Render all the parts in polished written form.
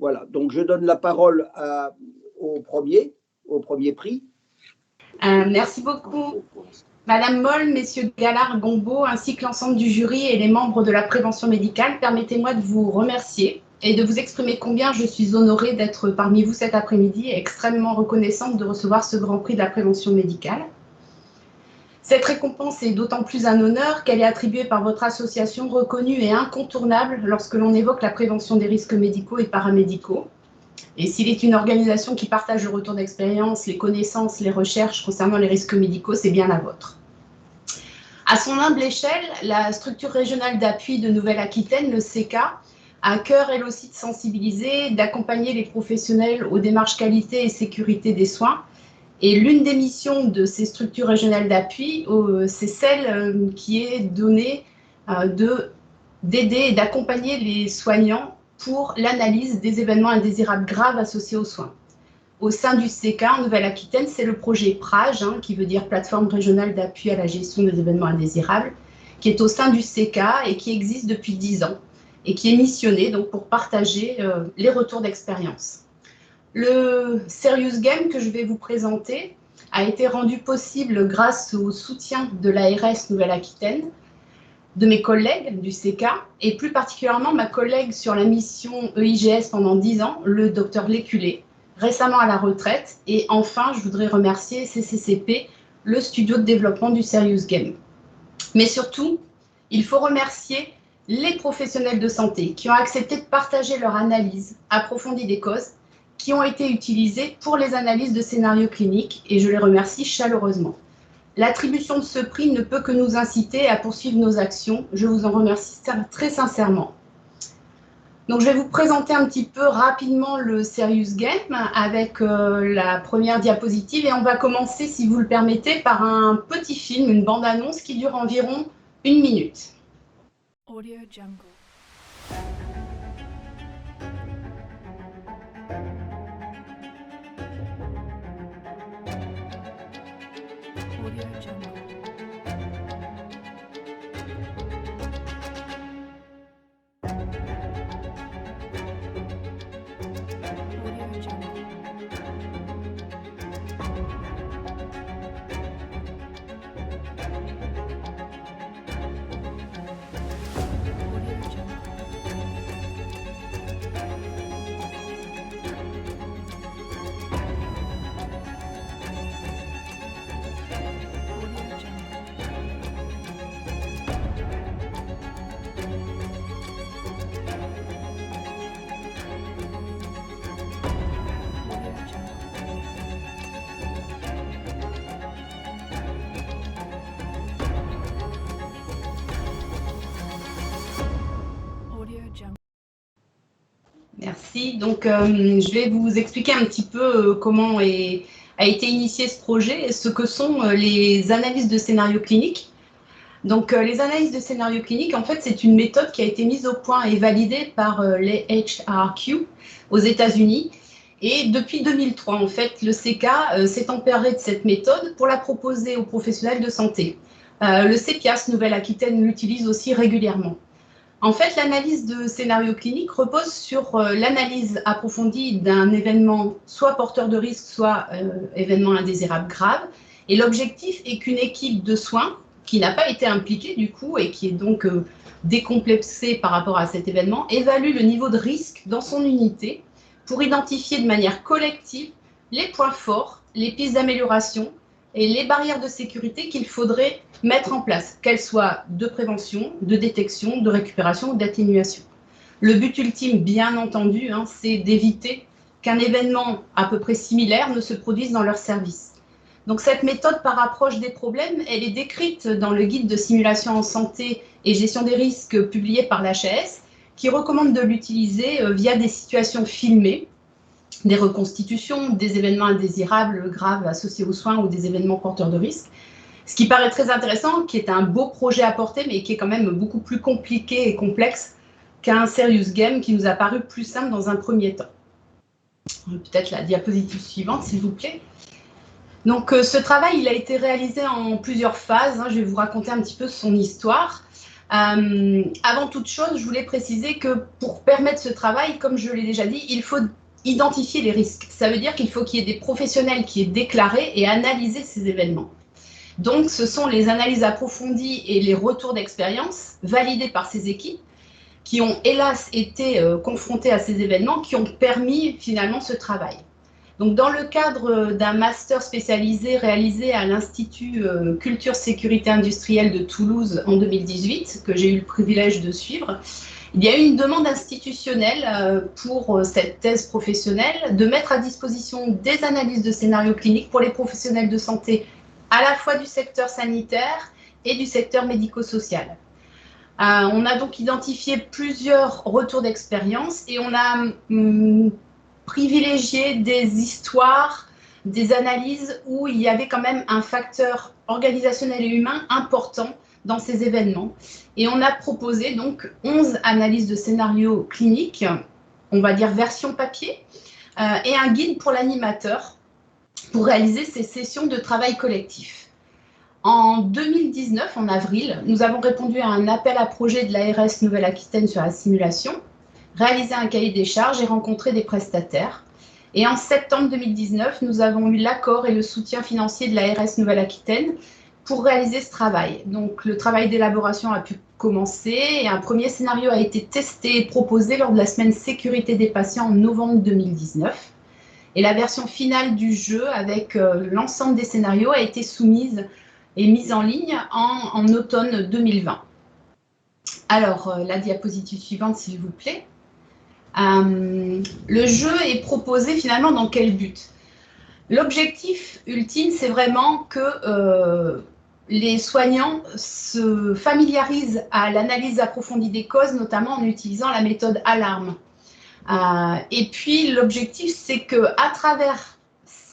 Voilà, donc je donne la parole au premier prix. Merci beaucoup. Madame Moll, Messieurs Gallard-Gombaud, ainsi que l'ensemble du jury et les membres de la prévention médicale, permettez-moi de vous remercier et de vous exprimer combien je suis honorée d'être parmi vous cet après-midi et extrêmement reconnaissante de recevoir ce grand prix de la prévention médicale. Cette récompense est d'autant plus un honneur qu'elle est attribuée par votre association reconnue et incontournable lorsque l'on évoque la prévention des risques médicaux et paramédicaux. Et s'il est une organisation qui partage le retour d'expérience, les connaissances, les recherches concernant les risques médicaux, c'est bien la vôtre. À son humble échelle, la structure régionale d'appui de Nouvelle-Aquitaine, le CECA, a à cœur elle aussi de sensibiliser, d'accompagner les professionnels aux démarches qualité et sécurité des soins. Et l'une des missions de ces structures régionales d'appui, c'est celle qui est donnée d'aider et d'accompagner les soignants pour l'analyse des événements indésirables graves associés aux soins. Au sein du CECA, en Nouvelle-Aquitaine, c'est le projet PRAGE, qui veut dire Plateforme régionale d'appui à la gestion des événements indésirables, qui est au sein du CECA et qui existe depuis 10 ans et qui est missionné donc, pour partager les retours d'expérience. Le Serious Game que je vais vous présenter a été rendu possible grâce au soutien de l'ARS Nouvelle-Aquitaine, de mes collègues du CECA, et plus particulièrement ma collègue sur la mission EIGS pendant 10 ans, le docteur Léculé, récemment à la retraite. Et enfin, je voudrais remercier CCCP, le studio de développement du Serious Game. Mais surtout, il faut remercier les professionnels de santé qui ont accepté de partager leur analyse approfondie des causes qui ont été utilisées pour les analyses de scénarios cliniques, et je les remercie chaleureusement. L'attribution de ce prix ne peut que nous inciter à poursuivre nos actions. Je vous en remercie très sincèrement. Donc, je vais vous présenter un petit peu rapidement le Serious Game avec la première diapositive, et on va commencer, si vous le permettez, par un petit film, une bande-annonce qui dure environ 1 minute. Audio Jungle. Audio Jungle. Audio Jungle. Audio Jungle. Audio Jungle. Audio Jungle. Audio Jungle. Merci. Donc, je vais vous expliquer un petit peu comment a été initié ce projet et ce que sont les analyses de scénarios cliniques. Donc, les analyses de scénarios cliniques, en fait, c'est une méthode qui a été mise au point et validée par les HRQ aux États-Unis. Et depuis 2003, en fait, le CECA s'est emparé de cette méthode pour la proposer aux professionnels de santé. Le CEPIAS Nouvelle-Aquitaine l'utilise aussi régulièrement. En fait, l'analyse de scénarios cliniques repose sur l'analyse approfondie d'un événement soit porteur de risque, soit événement indésirable grave. Et l'objectif est qu'une équipe de soins qui n'a pas été impliquée du coup et qui est donc décomplexée par rapport à cet événement, évalue le niveau de risque dans son unité pour identifier de manière collective les points forts, les pistes d'amélioration et les barrières de sécurité qu'il faudrait mettre en place, qu'elles soient de prévention, de détection, de récupération ou d'atténuation. Le but ultime, bien entendu, c'est d'éviter qu'un événement à peu près similaire ne se produise dans leur service. Donc cette méthode par approche des problèmes, elle est décrite dans le guide de simulation en santé et gestion des risques publié par l'HAS, qui recommande de l'utiliser via des situations filmées, des reconstitutions, des événements indésirables graves associés aux soins ou des événements porteurs de risques. Ce qui paraît très intéressant, qui est un beau projet à porter, mais qui est quand même beaucoup plus compliqué et complexe qu'un Serious Game qui nous a paru plus simple dans un premier temps. Peut-être la diapositive suivante, s'il vous plaît. Donc, ce travail, il a été réalisé en plusieurs phases. Je vais vous raconter un petit peu son histoire. Avant toute chose, je voulais préciser que pour permettre ce travail, comme je l'ai déjà dit, il faut identifier les risques. Ça veut dire qu'il faut qu'il y ait des professionnels qui aient déclaré et analysé ces événements. Donc, ce sont les analyses approfondies et les retours d'expérience validés par ces équipes qui ont hélas été confrontées à ces événements qui ont permis finalement ce travail. Donc, dans le cadre d'un master spécialisé réalisé à l'Institut Culture Sécurité Industrielle de Toulouse en 2018, que j'ai eu le privilège de suivre, il y a eu une demande institutionnelle pour cette thèse professionnelle de mettre à disposition des analyses de scénarios cliniques pour les professionnels de santé à la fois du secteur sanitaire et du secteur médico-social. On a donc identifié plusieurs retours d'expérience et on a privilégié des histoires, des analyses où il y avait quand même un facteur organisationnel et humain important dans ces événements. Et on a proposé donc 11 analyses de scénarios cliniques, on va dire version papier, et un guide pour l'animateur pour réaliser ces sessions de travail collectif. En 2019, en avril, nous avons répondu à un appel à projet de l'ARS Nouvelle-Aquitaine sur la simulation, réalisé un cahier des charges et rencontré des prestataires. Et en septembre 2019, nous avons eu l'accord et le soutien financier de l'ARS Nouvelle-Aquitaine pour réaliser ce travail. Donc, le travail d'élaboration a pu commencer et un premier scénario a été testé et proposé lors de la semaine sécurité des patients en novembre 2019. Et la version finale du jeu, avec l'ensemble des scénarios, a été soumise et mise en ligne en automne 2020. Alors, la diapositive suivante, s'il vous plaît. Le jeu est proposé finalement dans quel but? L'objectif ultime, c'est vraiment que les soignants se familiarisent à l'analyse approfondie des causes, notamment en utilisant la méthode alarme. Et puis, l'objectif, c'est qu'à travers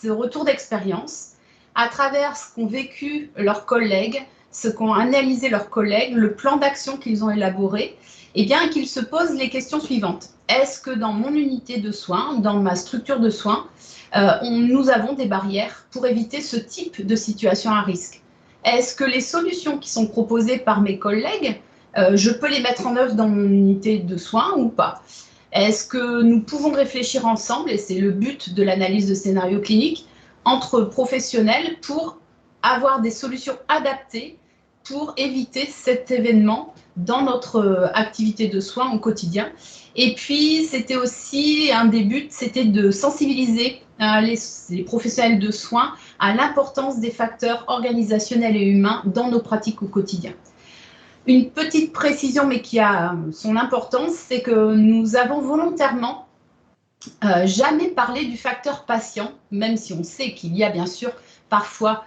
ce retour d'expérience, à travers ce qu'ont vécu leurs collègues, ce qu'ont analysé leurs collègues, le plan d'action qu'ils ont élaboré, eh bien, qu'ils se posent les questions suivantes. Est-ce que dans mon unité de soins, dans ma structure de soins, nous avons des barrières pour éviter ce type de situation à risque? Est-ce que les solutions qui sont proposées par mes collègues, je peux les mettre en œuvre dans mon unité de soins ou pas? Est-ce que nous pouvons réfléchir ensemble, et c'est le but de l'analyse de scénario clinique, entre professionnels pour avoir des solutions adaptées pour éviter cet événement dans notre activité de soins au quotidien. Et puis, c'était aussi un des buts, c'était de sensibiliser les professionnels de soins à l'importance des facteurs organisationnels et humains dans nos pratiques au quotidien. Une petite précision, mais qui a son importance, c'est que nous avons volontairement jamais parlé du facteur patient, même si on sait qu'il y a bien sûr parfois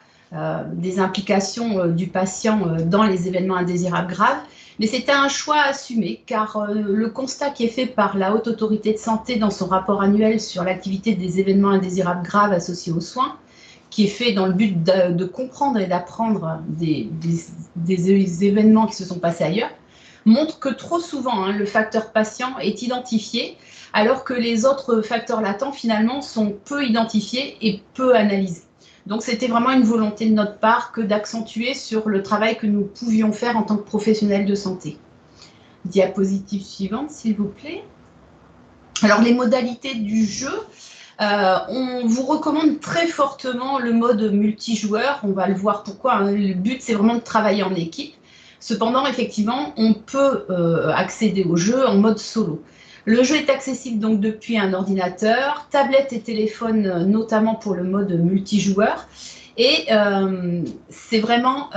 des implications du patient dans les événements indésirables graves, mais c'était un choix assumé car le constat qui est fait par la Haute Autorité de Santé dans son rapport annuel sur l'activité des événements indésirables graves associés aux soins, qui est fait dans le but de comprendre et d'apprendre des événements qui se sont passés ailleurs, montre que trop souvent le facteur patient est identifié alors que les autres facteurs latents finalement sont peu identifiés et peu analysés. Donc c'était vraiment une volonté de notre part que d'accentuer sur le travail que nous pouvions faire en tant que professionnels de santé. Diapositive suivante, s'il vous plaît. Alors les modalités du jeu, on vous recommande très fortement le mode multijoueur, on va le voir pourquoi, le but c'est vraiment de travailler en équipe. Cependant, effectivement, on peut accéder au jeu en mode solo. Le jeu est accessible donc depuis un ordinateur, tablette et téléphone, notamment pour le mode multijoueur. Et c'est vraiment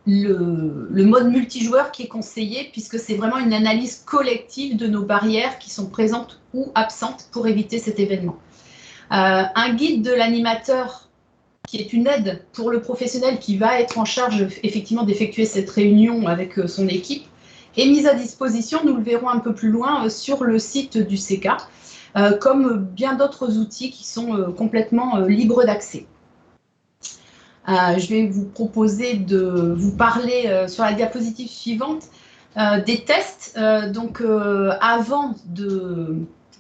le mode multijoueur qui est conseillé puisque c'est vraiment une analyse collective de nos barrières qui sont présentes ou absentes pour éviter cet événement. Un guide de l'animateur qui est une aide pour le professionnel qui va être en charge effectivement d'effectuer cette réunion avec son équipe, est mise à disposition, nous le verrons un peu plus loin, sur le site du CK, comme bien d'autres outils qui sont complètement libres d'accès. Je vais vous proposer de vous parler sur la diapositive suivante des tests. Donc, avant de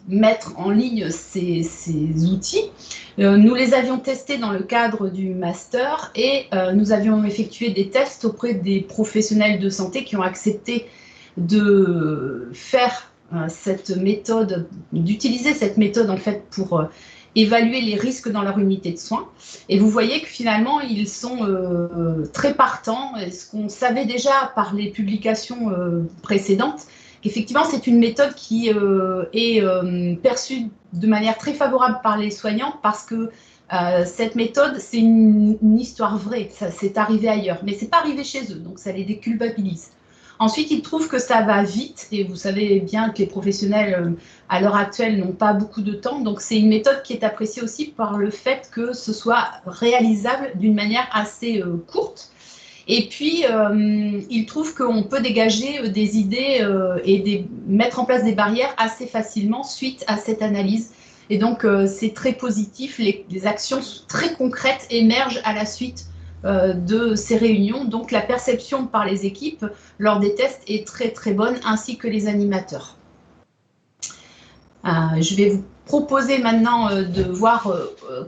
mettre en ligne ces outils. Nous les avions testés dans le cadre du master et nous avions effectué des tests auprès des professionnels de santé qui ont accepté de faire cette méthode, d'utiliser cette méthode en fait pour évaluer les risques dans leur unité de soins. Et vous voyez que finalement, ils sont très partants. Et ce qu'on savait déjà par les publications précédentes, qu'effectivement, c'est une méthode qui est perçue de manière très favorable par les soignants parce que cette méthode, c'est une histoire vraie. Ça c'est arrivé ailleurs, mais ce n'est pas arrivé chez eux, donc ça les déculpabilise. Ensuite, ils trouvent que ça va vite, et vous savez bien que les professionnels, à l'heure actuelle, n'ont pas beaucoup de temps. Donc, c'est une méthode qui est appréciée aussi par le fait que ce soit réalisable d'une manière assez courte. Et puis, ils trouvent qu'on peut dégager des idées et mettre en place des barrières assez facilement suite à cette analyse. Et donc, c'est très positif. Les actions très concrètes émergent à la suite de ces réunions. Donc, la perception par les équipes lors des tests est très, très bonne, ainsi que les animateurs. Je vais vous proposer maintenant de voir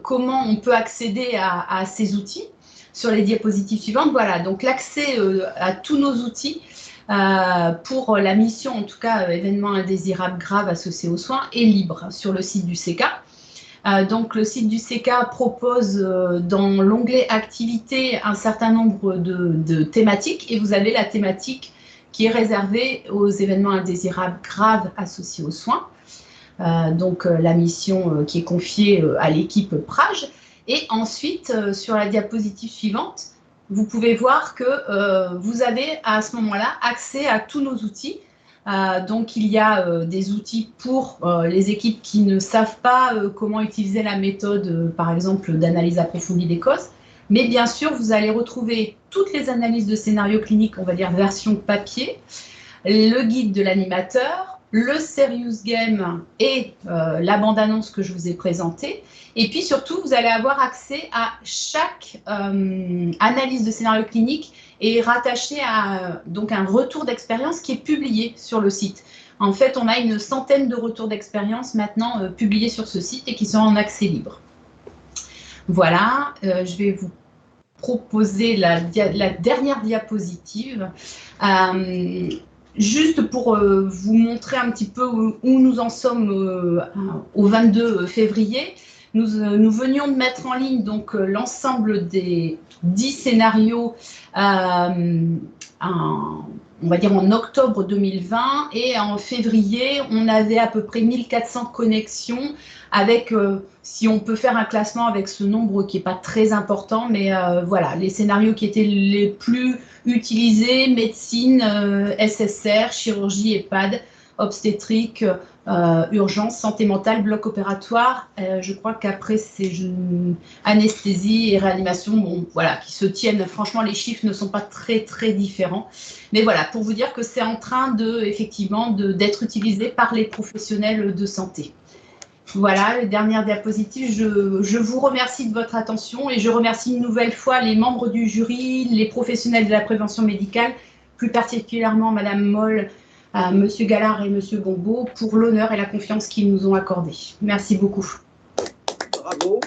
comment on peut accéder à ces outils sur les diapositives suivantes. Voilà, donc l'accès à tous nos outils pour la mission, en tout cas événements indésirables graves associés aux soins, est libre sur le site du CECA. Donc, le site du CECA propose dans l'onglet activités un certain nombre de thématiques et vous avez la thématique qui est réservée aux événements indésirables graves associés aux soins. Donc, la mission qui est confiée à l'équipe PRAGE. Et ensuite, sur la diapositive suivante, vous pouvez voir que vous avez à ce moment-là accès à tous nos outils. Donc, il y a des outils pour les équipes qui ne savent pas comment utiliser la méthode, par exemple, d'analyse approfondie des causes. Mais bien sûr, vous allez retrouver toutes les analyses de scénarios cliniques, on va dire version papier, le guide de l'animateur, le Serious Game et la bande-annonce que je vous ai présentée. Et puis surtout, vous allez avoir accès à chaque analyse de scénario clinique et rattaché à donc un retour d'expérience qui est publié sur le site. En fait, on a une centaine de retours d'expérience maintenant publiés sur ce site et qui sont en accès libre. Voilà, je vais vous proposer la dernière diapositive. Juste pour vous montrer un petit peu où nous en sommes au 22 février. Nous venions de mettre en ligne donc l'ensemble des 10 scénarios on va dire en octobre 2020 et en février, on avait à peu près 1400 connexions avec, si on peut faire un classement avec ce nombre qui n'est pas très important, mais voilà, les scénarios qui étaient les plus utilisés, médecine, SSR, chirurgie, EHPAD, obstétrique, urgence, santé mentale, bloc opératoire. Je crois qu'après, c'est anesthésie et réanimation, bon, voilà, qui se tiennent. Franchement, les chiffres ne sont pas très, très différents. Mais voilà, pour vous dire que c'est en train effectivement d'être utilisé par les professionnels de santé. Voilà, les dernières diapositives. Je vous remercie de votre attention et je remercie une nouvelle fois les membres du jury, les professionnels de la prévention médicale, plus particulièrement Madame Moll, Monsieur Gallard et Monsieur Gombeau pour l'honneur et la confiance qu'ils nous ont accordé. Merci beaucoup. Bravo.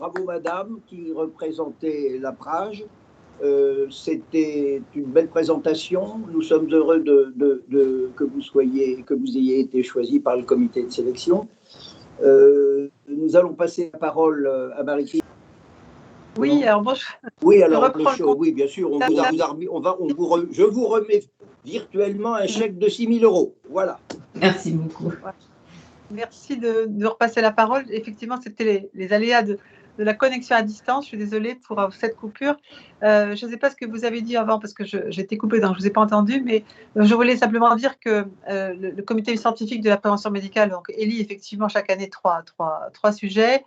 Bravo Madame qui représentait la PRAGE. C'était une belle présentation. Nous sommes heureux que vous ayez été choisi par le comité de sélection. Nous allons passer la parole à Marie-Christine. Oui, alors bonjour. Oui, alors oui, bien sûr, je vous remets virtuellement un chèque de 6 000 €. Voilà. Merci beaucoup. Merci de repasser la parole. Effectivement, c'était les aléas de la connexion à distance. Je suis désolée pour cette coupure. Je ne sais pas ce que vous avez dit avant parce que j'ai été coupée, donc je ne vous ai pas entendu, mais je voulais simplement dire que le comité scientifique de la prévention médicale donc, élit effectivement chaque année trois sujets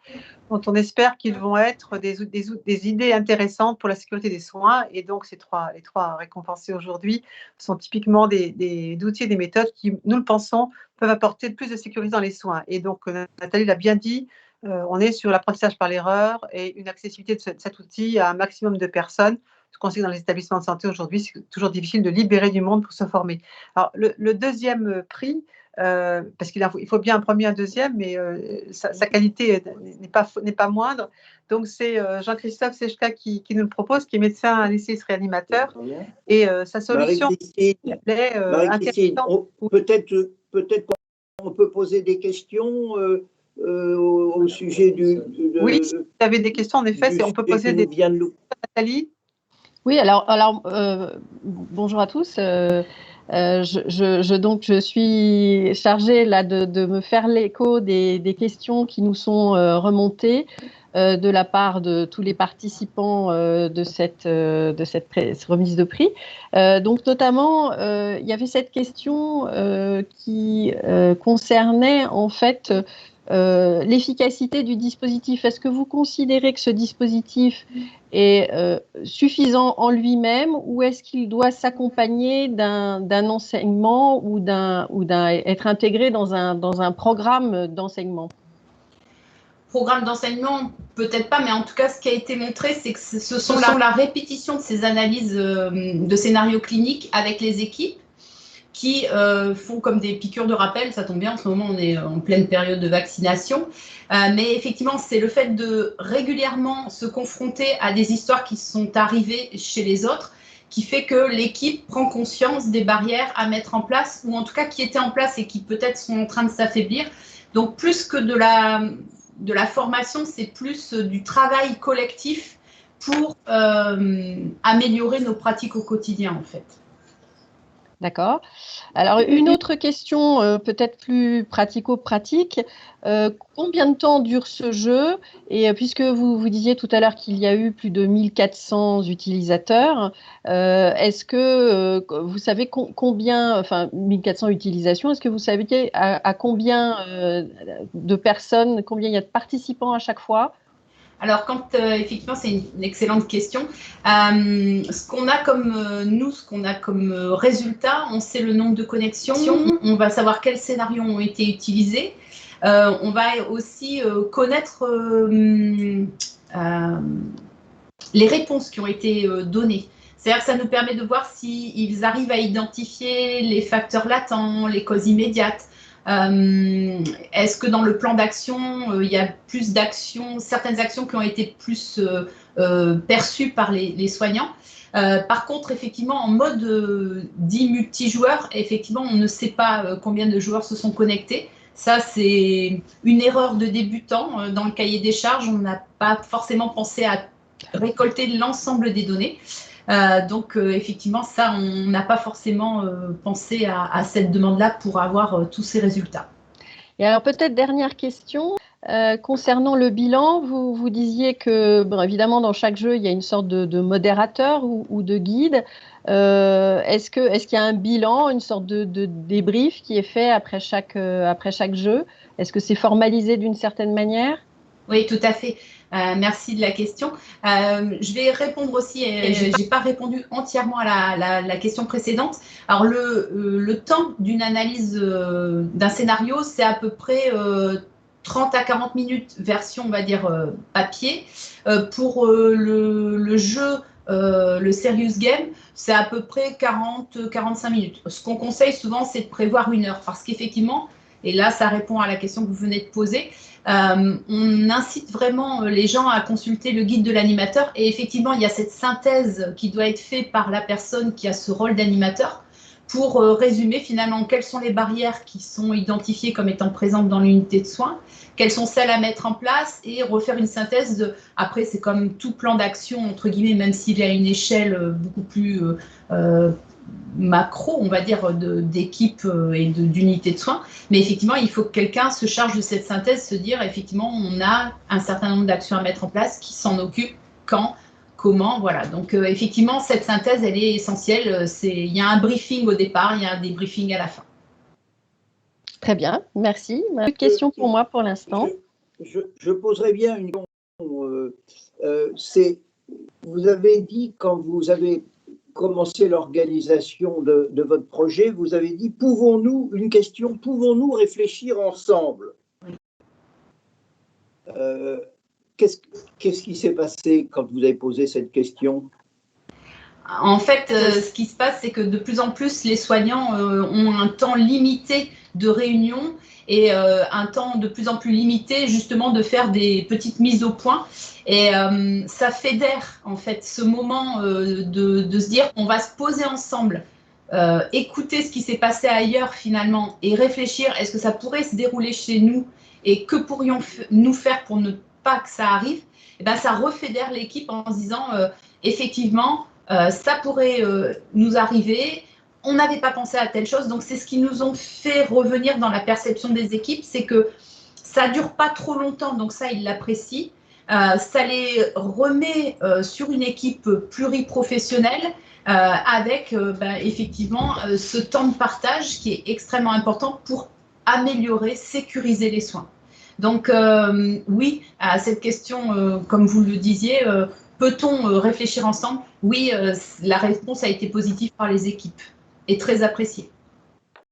dont on espère qu'ils vont être des idées intéressantes pour la sécurité des soins. Et donc, les trois récompensés aujourd'hui sont typiquement des outils et des méthodes qui, nous le pensons, peuvent apporter plus de sécurité dans les soins. Et donc, Nathalie l'a bien dit, on est sur l'apprentissage par l'erreur et une accessibilité de cet outil à un maximum de personnes ce qu'on sait que dans les établissements de santé aujourd'hui, c'est toujours difficile de libérer du monde pour se former. Alors, le deuxième prix, parce il faut bien un premier et un deuxième, mais sa qualité n'est pas moindre. Donc, c'est Jean-Christophe Sechka qui nous le propose, qui est médecin anesthésiste réanimateur. Et sa solution, Marie-Christine, peut-être qu'on peut poser des questions au sujet oui, si vous avez des questions, en effet, on peut poser des questions. Nathalie ? Oui, alors bonjour à tous. Je suis chargée là de me faire l'écho des questions qui nous sont remontées de la part de tous les participants de cette remise de prix. Donc notamment, il y avait cette question qui concernait en fait l'efficacité du dispositif. Est-ce que vous considérez que ce dispositif est suffisant en lui-même ou est-ce qu'il doit s'accompagner d'un enseignement ou être intégré dans un programme d'enseignement? Programme d'enseignement, peut-être pas, mais en tout cas, ce qui a été montré, c'est que ce sont la répétition de ces analyses de scénarios cliniques avec les équipes qui font comme des piqûres de rappel. Ça tombe bien, en ce moment, on est en pleine période de vaccination. Mais effectivement, c'est le fait de régulièrement se confronter à des histoires qui sont arrivées chez les autres qui fait que l'équipe prend conscience des barrières à mettre en place, ou en tout cas qui étaient en place et qui peut-être sont en train de s'affaiblir. Donc, plus que de la formation, c'est plus du travail collectif pour améliorer nos pratiques au quotidien, en fait. D'accord. Alors, une autre question peut-être plus pratico-pratique. Combien de temps dure ce jeu? Et puisque vous disiez tout à l'heure qu'il y a eu plus de 1400 utilisateurs, est-ce que vous savez combien, enfin 1400 utilisations, est-ce que vous saviez à combien de personnes, combien il y a de participants à chaque fois? Alors, effectivement, c'est une excellente question. Ce qu'on a comme résultat, on sait le nombre de connexions, on va savoir quels scénarios ont été utilisés. On va aussi connaître les réponses qui ont été données. C'est-à-dire que ça nous permet de voir s'ils arrivent à identifier les facteurs latents, les causes immédiates. Est-ce que dans le plan d'action, il y a plus d'actions, certaines actions qui ont été plus perçues par les soignants. Par contre, effectivement, en mode dit multijoueur, effectivement, on ne sait pas combien de joueurs se sont connectés. Ça, c'est une erreur de débutant. Dans le cahier des charges, on n'a pas forcément pensé à récolter l'ensemble des données. Donc, effectivement, ça, on n'a pas forcément pensé à cette demande-là pour avoir tous ces résultats. Et alors, peut-être dernière question, concernant le bilan, vous disiez que, bon, évidemment, dans chaque jeu, il y a une sorte de modérateur ou de guide. Est-ce qu'il y a un bilan, une sorte de débrief qui est fait après chaque jeu? Est-ce que c'est formalisé d'une certaine manière? Oui, tout à fait. Merci de la question. Je vais répondre aussi, je n'ai pas répondu entièrement à la question précédente. Alors, le temps d'une analyse d'un scénario, c'est à peu près 30 à 40 minutes, version, on va dire, papier. Pour le jeu, le Serious Game, c'est à peu près 40-45 minutes. Ce qu'on conseille souvent, c'est de prévoir 1 heure, parce qu'effectivement, et là, ça répond à la question que vous venez de poser, on incite vraiment les gens à consulter le guide de l'animateur et effectivement, il y a cette synthèse qui doit être faite par la personne qui a ce rôle d'animateur pour résumer finalement quelles sont les barrières qui sont identifiées comme étant présentes dans l'unité de soins, quelles sont celles à mettre en place et refaire une synthèse de… Après, c'est comme tout plan d'action, entre guillemets, même s'il y a une échelle beaucoup plus… macro, on va dire, d'équipe et d'unité de soins. Mais effectivement, il faut que quelqu'un se charge de cette synthèse, se dire, effectivement, on a un certain nombre d'actions à mettre en place, qui s'en occupe, quand, comment, voilà. Donc, effectivement, cette synthèse, elle est essentielle. Il y a un briefing au départ, il y a un débriefing à la fin. Très bien, merci. Une question pour moi pour l'instant. Je poserai bien une question. Vous avez dit, quand vous avez commencé l'organisation de votre projet, vous avez dit, pouvons-nous réfléchir ensemble? Qu'est-ce qui s'est passé quand vous avez posé cette question? En fait, ce qui se passe, c'est que de plus en plus, les soignants ont un temps limité de réunion et un temps de plus en plus limité, justement, de faire des petites mises au point. Et ça fédère, en fait, ce moment de se dire on va se poser ensemble, écouter ce qui s'est passé ailleurs, finalement, et réfléchir, est-ce que ça pourrait se dérouler chez nous et que pourrions-nous faire pour ne pas que ça arrive? Et ben, ça refédère l'équipe en se disant, effectivement, ça pourrait nous arriver, on n'avait pas pensé à telle chose. Donc, c'est ce qui nous ont fait revenir dans la perception des équipes, c'est que ça ne dure pas trop longtemps, donc ça, ils l'apprécient. Ça les remet sur une équipe pluriprofessionnelle avec effectivement ce temps de partage qui est extrêmement important pour améliorer, sécuriser les soins. Donc, oui, à cette question, comme vous le disiez, peut-on réfléchir ensemble? Oui, la réponse a été positive par les équipes et très appréciée.